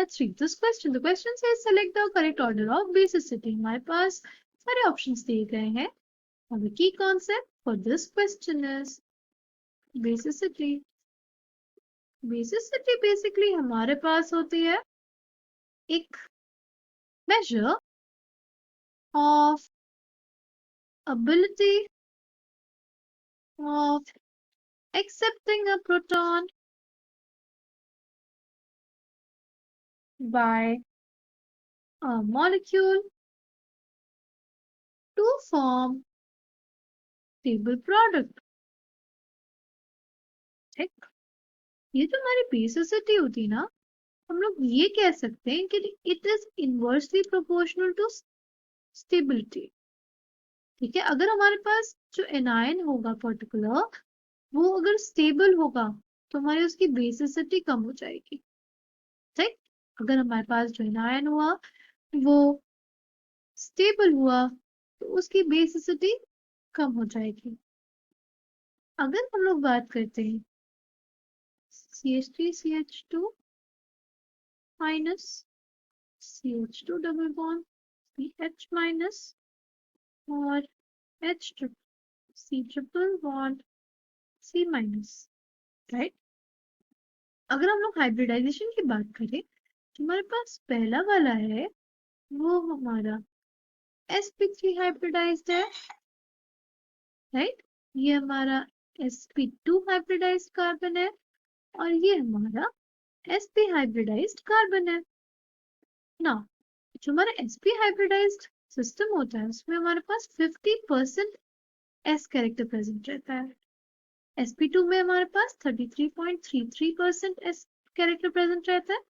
let's read this question. The question says select the correct order of basicity. हमारे पास सारे options दिए गए हैं. Now the key concept for this question is basicity. Basicity basically हमारे पास होती है एक measure of ability of accepting a proton by a molecule to form stable product. ठीक, ये जो हमारी बेसिसिटी होती है ना, हम लोग ये कह सकते हैं कि it is inversely proportional to stability. ठीक है, अगर हमारे पास जो एनायन होगा पर्टिकुलर, वो अगर स्टेबल होगा तो हमारी उसकी बेसिसिटी कम हो जाएगी. ठीक, अगर हमारे पास जो एनायन हुआ वो स्टेबल हुआ तो उसकी बेसिसिटी कम हो जाएगी. अगर हम लोग बात करते हैं CH3CH2 minus CH2 double bond CH minus और H C triple bond C minus, right. अगर हम लोग हाइब्रिडाइजेशन की बात करें तो हमारे पास पहला वाला है वो हमारा sp3 हाइब्रिडाइज्ड है, राइट. ये हमारा sp2 हाइब्रिडाइज्ड कार्बन है और ये हमारा sp हाइब्रिडाइज्ड कार्बन है. ना, जो हमारा sp हाइब्रिडाइज्ड सिस्टम होता है उसमें हमारे पास 50% s कैरेक्टर प्रेजेंट रहता है. sp2 में हमारे पास 33.33% s कैरेक्टर प्रेजेंट रहता है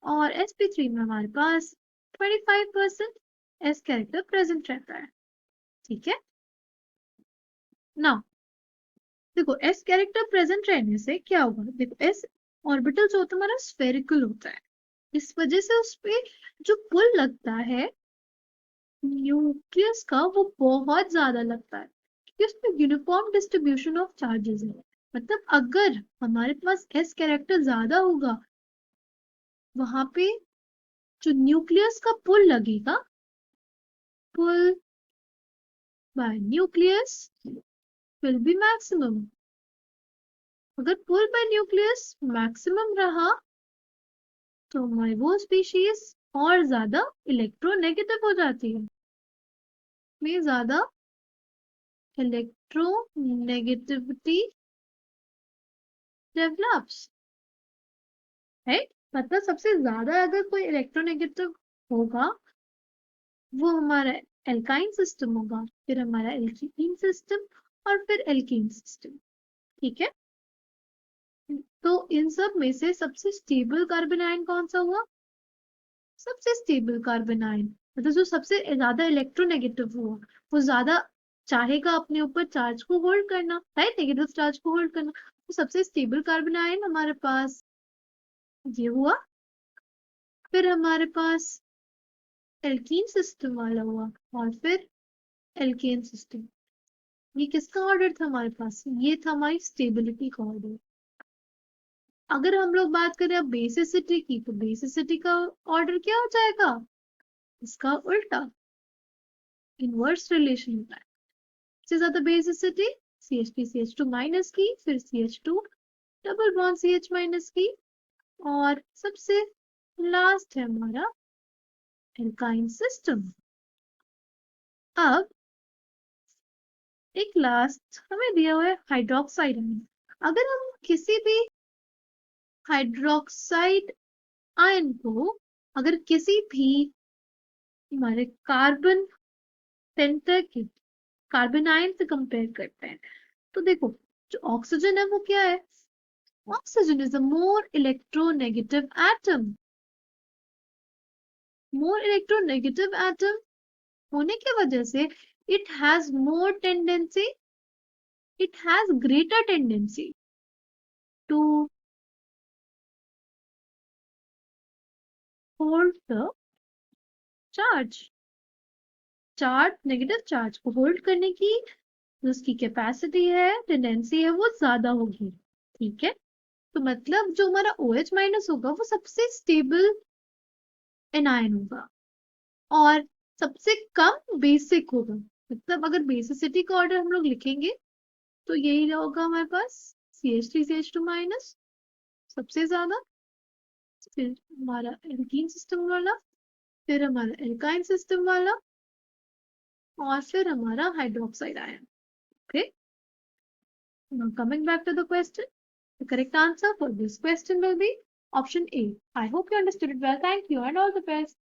और sp3 में हमारे पास 25% s कैरेक्टर प्रेजेंट रहता है. ठीक है, ना देखो s कैरेक्टर प्रेजेंट रहने से क्या होगा. देखो s ऑर्बिटल जो होता है हमारा स्फेरिकल होता है, इस वजह से उस पे जो पुल लगता है न्यूक्लियस का वो बहुत ज्यादा लगता है क्योंकि उसमें यूनिफॉर्म डिस्ट्रीब्यूशन ऑफ चार्जेस है. मतलब अगर हमारे पास s कैरेक्टर ज्यादा होगा वहां पे जो न्यूक्लियस का पुल लगेगा, pull by nucleus will be maximum. अगर पुल बाय न्यूक्लियस मैक्सिमम रहा तो हमारी वो स्पीशीज और ज्यादा इलेक्ट्रोनेगेटिव हो जाती है, में ज्यादा इलेक्ट्रोनेगेटिविटी डेवलप्स, राइट. मतलब सबसे ज्यादा अगर कोई इलेक्ट्रोनेगेटिव होगा वो हमारा एल्काइन सिस्टम होगा, फिर हमारा एल्कीन सिस्टम और फिर एल्कीन सिस्टम. ठीक है, तो इन सब में से सबसे स्टेबल कार्बन आयन कौन सा हुआ. सबसे स्टेबल कार्बन आयन मतलब जो सबसे ज्यादा इलेक्ट्रोनेगेटिव हुआ, वो ज्यादा चाहेगा अपने ऊपर चार्ज को होल्ड करना, राइट, नेगेटिव चार्ज को होल्ड करना. तो सबसे स्टेबल कार्बन आयन हमारे पास ये हुआ. फिर हमारे पास एल्कीन सिस्टम वाला हुआ और फिर एल्केन सिस्टम. ये किसका ऑर्डर था हमारे पास, ये था हमारी स्टेबिलिटी का ऑर्डर. अगर हम लोग बात करें अब बेसिसिटी की तो बेसिसिटी का ऑर्डर क्या हो जाएगा, इसका उल्टा इनवर्स रिलेशन होता है. सबसे ज्यादा बेसिसिटी CH3CH2 माइनस की, फिर CH2 double bond CH minus की और सबसे लास्ट है हमारा एल्काइन सिस्टम. अब एक लास्ट हमें दिया हुआ है हाइड्रोक्साइड आयन. अगर हम किसी भी हाइड्रोक्साइड आयन को अगर किसी भी हमारे कार्बन सेंटर के कार्बन आयन से कंपेयर करते हैं तो देखो जो ऑक्सीजन है वो क्या है, oxygen is a more electronegative atom. More electronegative atom होने की वजह से it has more tendency, it has greater tendency to hold the charge. Charge negative charge को होल्ड करने की जो उसकी कैपेसिटी है, टेंडेंसी है, वो ज्यादा होगी. ठीक है, तो मतलब जो हमारा OH माइनस होगा वो सबसे स्टेबल एनायन होगा, और सबसे कम बेसिक होगा। मतलब अगर बेसिसिटी का ऑर्डर हम लोग लिखेंगे तो यही होगा हमारे पास CH3CH2 माइनस सबसे ज्यादा, फिर हमारा एल्कीन सिस्टम वाला, फिर हमारा एल्काइन सिस्टम वाला, और फिर हमारा hydroxide ion. Okay, now coming back to the question, the correct answer for this question will be option A. I hope you understood it well. Thank you and all the best.